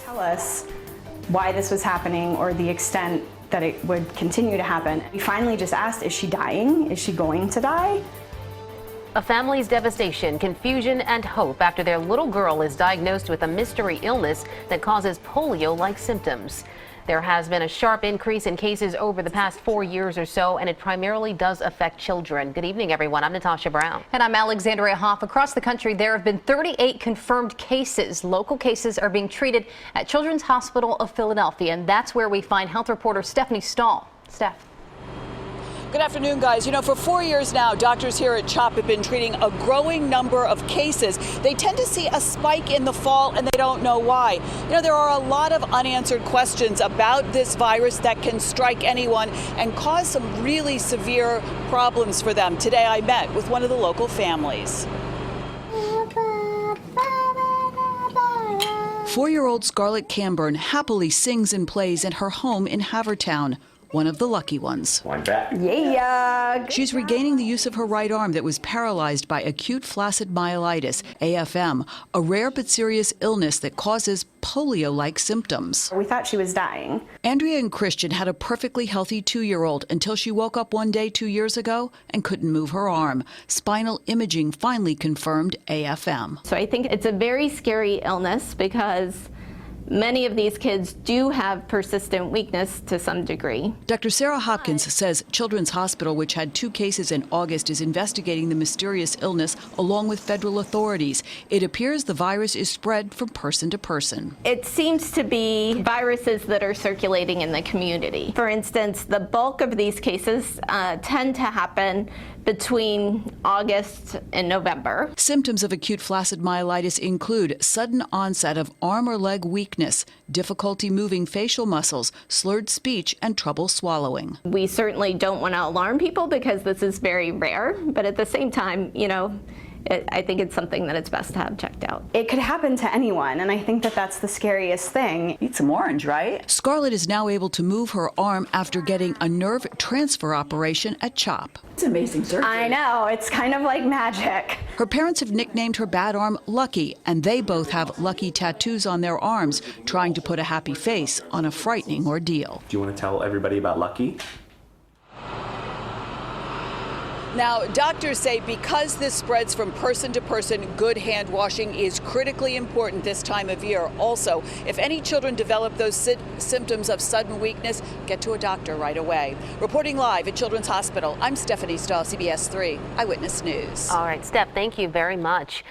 tell us why this was happening or the extent that it would continue to happen. We finally just asked, is she dying? Is she going to die? A family's devastation, confusion, and hope after their little girl is diagnosed with a mystery illness that causes polio-like symptoms. There has been a sharp increase in cases over the past 4 years or so, and it primarily does affect children. Good evening, everyone. I'm Natasha Brown. And I'm Alexandria Hoff. Across the country, there have been 38 confirmed cases. Local cases are being treated at Children's Hospital of Philadelphia, and that's where we find health reporter Stephanie Stahl. Steph. Good afternoon, guys. You know, for 4 years now, doctors here at CHOP have been treating a growing number of cases. They tend to see a spike in the fall, and they don't know why. You know, there are a lot of unanswered questions about this virus that can strike anyone and cause some really severe problems for them. Today, I met with one of the local families. 4-year-old Scarlett Camburn happily sings and plays in her home in Havertown. One of the lucky ones. One back. Yeah. She's regaining the use of her right arm that was paralyzed by acute flaccid myelitis, AFM, a rare but serious illness that causes polio-like symptoms. We thought she was dying. Andrea and Christian had a perfectly healthy 2-year-old until she woke up one day 2 years ago and couldn't move her arm. Spinal imaging finally confirmed AFM. So I think it's a very scary illness because many of these kids do have persistent weakness to some degree. Dr. Sarah Hopkins says Children's Hospital, which had 2 cases in August, is investigating the mysterious illness along with federal authorities. It appears the virus is spread from person to person. It seems to be viruses that are circulating in the community. For instance, the bulk of these cases tend to happen between August and November. Symptoms of acute flaccid myelitis include sudden onset of arm or leg weakness, difficulty moving facial muscles, slurred speech, and trouble swallowing. We certainly don't want to alarm people because this is very rare, but at the same time, you know, I think it's something that it's best to have checked out. It could happen to anyone, and I think that that's the scariest thing. Eat some orange, right? Scarlett is now able to move her arm after getting a nerve transfer operation at CHOP. It's amazing surgery. I know, it's kind of like magic. Her parents have nicknamed her bad arm Lucky, and they both have lucky tattoos on their arms, trying to put a happy face on a frightening ordeal. Do you want to tell everybody about Lucky? Now, doctors say because this spreads from person to person, good hand washing is critically important this time of year. Also, if any children develop those symptoms of sudden weakness, get to a doctor right away. Reporting live at Children's Hospital, I'm Stephanie Stahl, CBS 3 Eyewitness News. All right, Steph, thank you very much.